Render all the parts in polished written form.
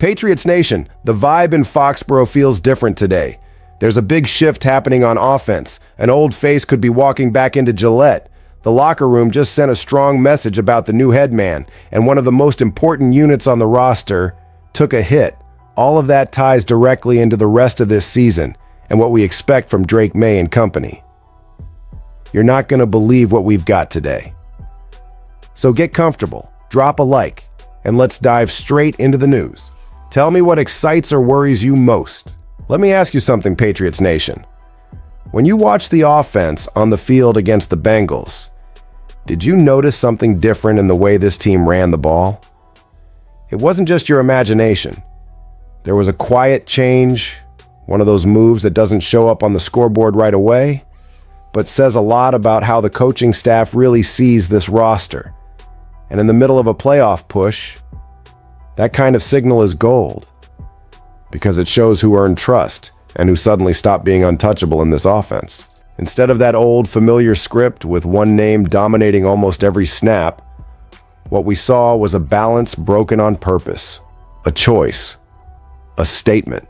Patriots Nation, the vibe in Foxborough feels different today. There's a big shift happening on offense. An old face could be walking back into Gillette. The locker room just sent a strong message about the new head man, and one of the most important units on the roster took a hit. All of that ties directly into the rest of this season and what we expect from Drake May and company. You're not going to believe what we've got today. So get comfortable, drop a like, and let's dive straight into the news. Tell me what excites or worries you most. Let me ask you something, Patriots Nation. When you watched the offense on the field against the Bengals, did you notice something different in the way this team ran the ball? It wasn't just your imagination. There was a quiet change, one of those moves that doesn't show up on the scoreboard right away, but says a lot about how the coaching staff really sees this roster. And in the middle of a playoff push, that kind of signal is gold, because it shows who earned trust and who suddenly stopped being untouchable in this offense. Instead of that old familiar script with one name dominating almost every snap, what we saw was a balance broken on purpose, a choice, a statement.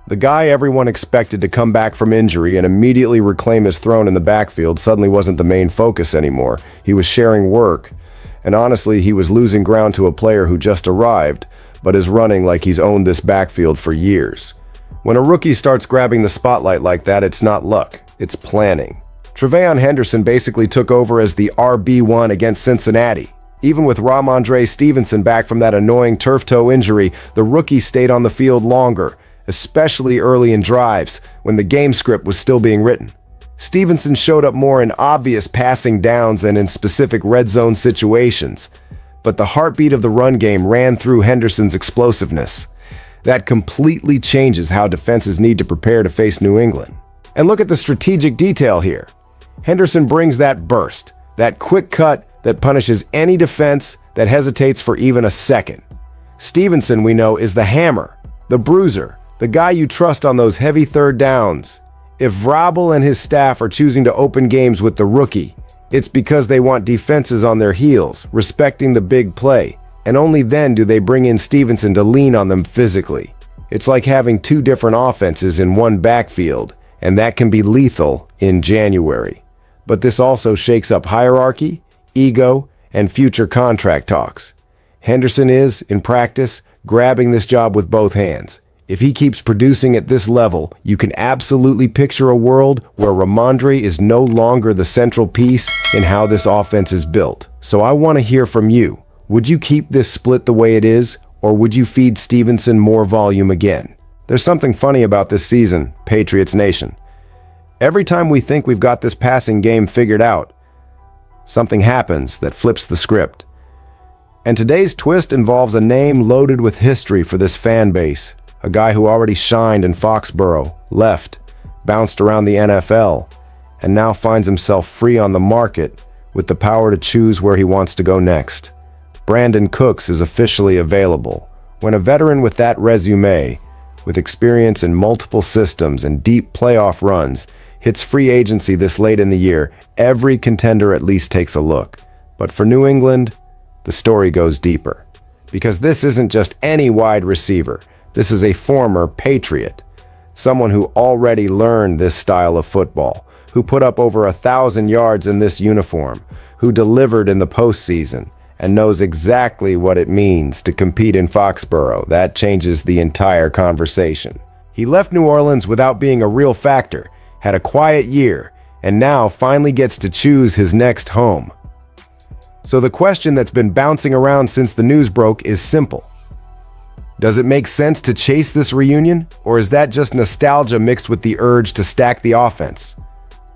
The guy everyone expected to come back from injury and immediately reclaim his throne in the backfield suddenly wasn't the main focus anymore. He was sharing work, and honestly, he was losing ground to a player who just arrived, but is running like he's owned this backfield for years. When a rookie starts grabbing the spotlight like that, it's not luck, it's planning. Tre'Von Henderson basically took over as the RB1 against Cincinnati. Even with Ramondre Stevenson back from that annoying turf toe injury, the rookie stayed on the field longer, especially early in drives when the game script was still being written. Stevenson showed up more in obvious passing downs and in specific red zone situations, but the heartbeat of the run game ran through Henderson's explosiveness. That completely changes how defenses need to prepare to face New England. And look at the strategic detail here. Henderson brings that burst, that quick cut that punishes any defense that hesitates for even a second. Stevenson, we know, is the hammer, the bruiser, the guy you trust on those heavy third downs. If Vrabel and his staff are choosing to open games with the rookie, it's because they want defenses on their heels, respecting the big play, and only then do they bring in Stevenson to lean on them physically. It's like having two different offenses in one backfield, and that can be lethal in January. But this also shakes up hierarchy, ego, and future contract talks. Henderson is, in practice, grabbing this job with both hands. If he keeps producing at this level, you can absolutely picture a world where Ramondre is no longer the central piece in how this offense is built. So I want to hear from you. Would you keep this split the way it is, or would you feed Stevenson more volume again? There's something funny about this season, Patriots Nation. Every time we think we've got this passing game figured out, something happens that flips the script. And today's twist involves a name loaded with history for this fan base. A guy who already shined in Foxborough, left, bounced around the NFL, and now finds himself free on the market with the power to choose where he wants to go next. Brandon Cooks is officially available. When a veteran with that resume, with experience in multiple systems and deep playoff runs, hits free agency this late in the year, every contender at least takes a look. But for New England, the story goes deeper. Because this isn't just any wide receiver. This is a former Patriot, someone who already learned this style of football, who put up over 1,000 yards in this uniform, who delivered in the postseason, and knows exactly what it means to compete in Foxborough. That changes the entire conversation. He left New Orleans without being a real factor, had a quiet year, and now finally gets to choose his next home. So the question that's been bouncing around since the news broke is simple. Does it make sense to chase this reunion, or is that just nostalgia mixed with the urge to stack the offense?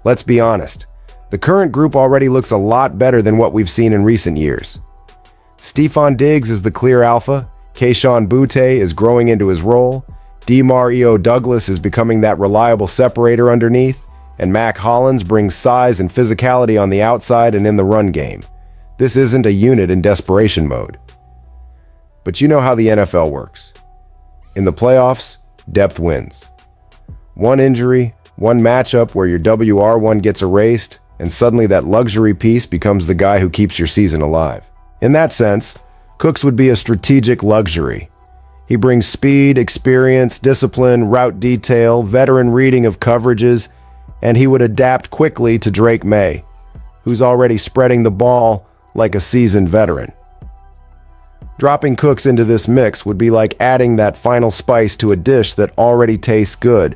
Let's be honest, the current group already looks a lot better than what we've seen in recent years. Stephon Diggs is the clear alpha, Kayshon Boutte is growing into his role, Demario Douglas is becoming that reliable separator underneath, and Mac Hollins brings size and physicality on the outside and in the run game. This isn't a unit in desperation mode. But you know how the NFL works. In the playoffs, depth wins. One injury, one matchup where your WR1 gets erased, and suddenly that luxury piece becomes the guy who keeps your season alive. In that sense, Cooks would be a strategic luxury. He brings speed, experience, discipline, route detail, veteran reading of coverages, and he would adapt quickly to Drake May, who's already spreading the ball like a seasoned veteran. Dropping Cooks into this mix would be like adding that final spice to a dish that already tastes good,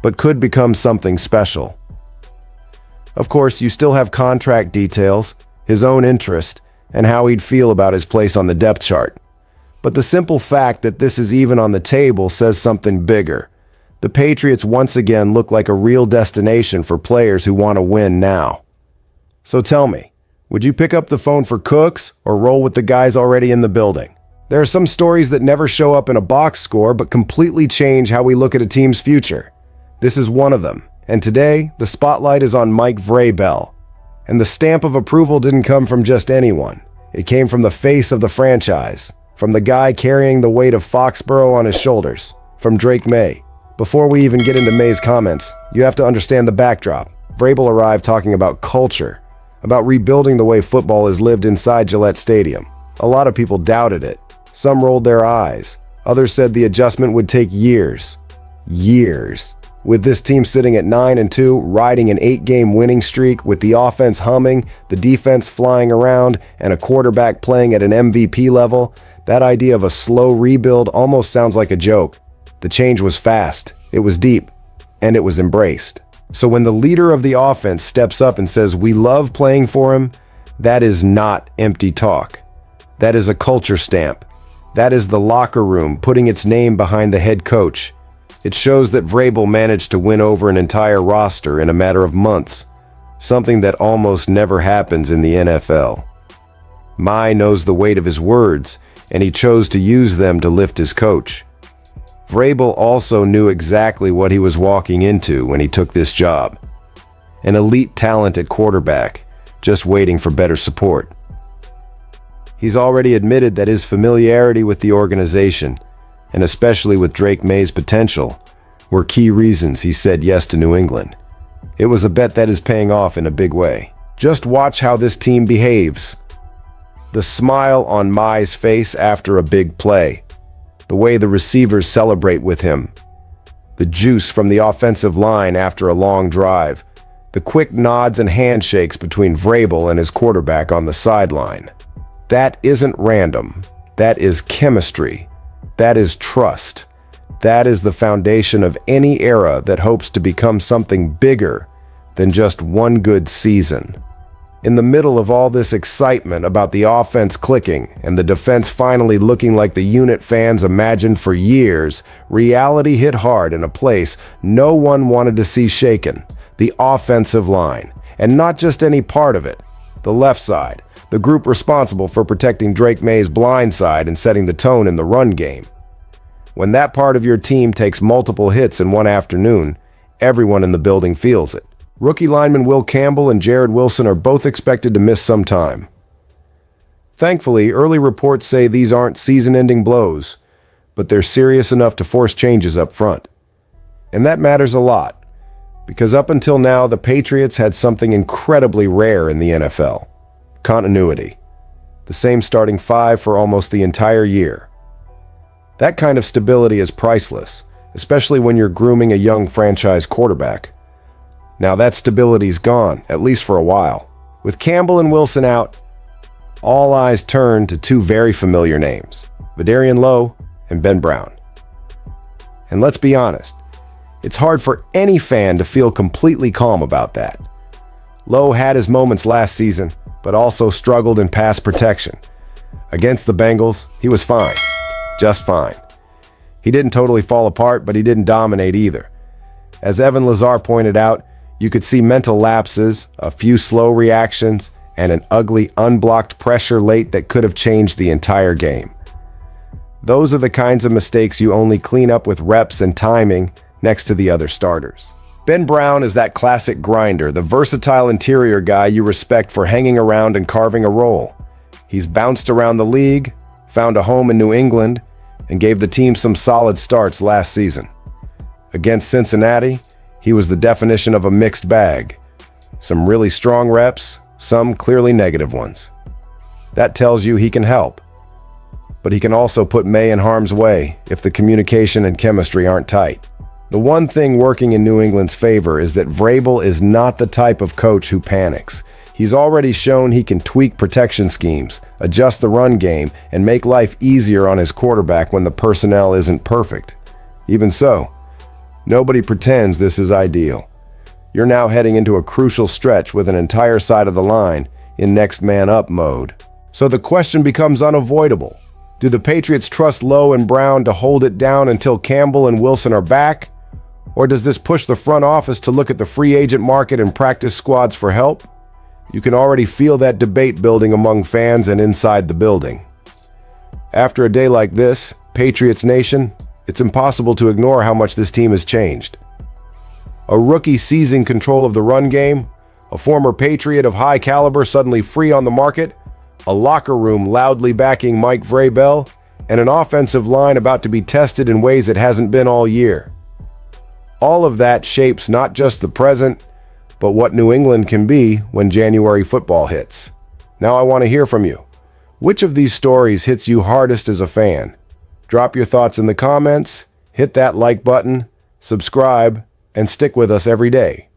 but could become something special. Of course, you still have contract details, his own interest, and how he'd feel about his place on the depth chart. But the simple fact that this is even on the table says something bigger. The Patriots once again look like a real destination for players who want to win now. So tell me, would you pick up the phone for Cooks or roll with the guys already in the building? There are some stories that never show up in a box score but completely change how we look at a team's future. This is one of them, and today the spotlight is on Mike Vrabel. And the stamp of approval didn't come from just anyone. It came from the face of the franchise, from the guy carrying the weight of Foxborough on his shoulders, from Drake May. Before we even get into May's comments, you have to understand the backdrop. Vrabel arrived talking about culture, about rebuilding the way football is lived inside Gillette Stadium. A lot of people doubted it. Some rolled their eyes. Others said the adjustment would take years. Years. With this team sitting at 9-2, riding an 8-game winning streak, with the offense humming, the defense flying around, and a quarterback playing at an MVP level, that idea of a slow rebuild almost sounds like a joke. The change was fast, it was deep, and it was embraced. So when the leader of the offense steps up and says, "We love playing for him," that is not empty talk. That is a culture stamp. That is the locker room putting its name behind the head coach. It shows that Vrabel managed to win over an entire roster in a matter of months, something that almost never happens in the NFL. Mai knows the weight of his words, and he chose to use them to lift his coach. Vrabel also knew exactly what he was walking into when he took this job. An elite talent at quarterback, just waiting for better support. He's already admitted that his familiarity with the organization, and especially with Drake May's potential, were key reasons he said yes to New England. It was a bet that is paying off in a big way. Just watch how this team behaves. The smile on Mai's face after a big play. The way the receivers celebrate with him. The juice from the offensive line after a long drive. The quick nods and handshakes between Vrabel and his quarterback on the sideline. That isn't random. That is chemistry. That is trust. That is the foundation of any era that hopes to become something bigger than just one good season. In the middle of all this excitement about the offense clicking and the defense finally looking like the unit fans imagined for years, reality hit hard in a place no one wanted to see shaken: the offensive line. And not just any part of it. The left side, the group responsible for protecting Drake May's blind side and setting the tone in the run game. When that part of your team takes multiple hits in one afternoon, everyone in the building feels it. Rookie lineman Will Campbell and Jared Wilson are both expected to miss some time. Thankfully, early reports say these aren't season-ending blows, but they're serious enough to force changes up front. And that matters a lot, because up until now, the Patriots had something incredibly rare in the NFL: continuity. The same starting five for almost the entire year. That kind of stability is priceless, especially when you're grooming a young franchise quarterback. Now that stability's gone, at least for a while. With Campbell and Wilson out, all eyes turn to two very familiar names: Vederian Lowe and Ben Brown. And let's be honest, it's hard for any fan to feel completely calm about that. Lowe had his moments last season, but also struggled in pass protection. Against the Bengals, he was fine. Just fine. He didn't totally fall apart, but he didn't dominate either. As Evan Lazar pointed out, you could see mental lapses, a few slow reactions, and an ugly unblocked pressure late that could have changed the entire game. Those are the kinds of mistakes you only clean up with reps and timing next to the other starters. Ben Brown is that classic grinder, the versatile interior guy you respect for hanging around and carving a role. He's bounced around the league, found a home in New England, and gave the team some solid starts last season. Against Cincinnati, he was the definition of a mixed bag. Some really strong reps, some clearly negative ones. That tells you he can help. but he can also put May in harm's way if the communication and chemistry aren't tight. The one thing working in New England's favor is that Vrabel is not the type of coach who panics. He's already shown he can tweak protection schemes, adjust the run game, and make life easier on his quarterback when the personnel isn't perfect. Even so, nobody pretends this is ideal. You're now heading into a crucial stretch with an entire side of the line in next man up mode. So the question becomes unavoidable. Do the Patriots trust Lowe and Brown to hold it down until Campbell and Wilson are back? Or does this push the front office to look at the free agent market and practice squads for help? You can already feel that debate building among fans and inside the building. After a day like this, Patriots Nation, it's impossible to ignore how much this team has changed. A rookie seizing control of the run game, a former Patriot of high caliber suddenly free on the market, a locker room loudly backing Mike Vrabel, and an offensive line about to be tested in ways it hasn't been all year. All of that shapes not just the present, but what New England can be when January football hits. Now I want to hear from you. Which of these stories hits you hardest as a fan? Drop your thoughts in the comments, hit that like button, subscribe, and stick with us every day.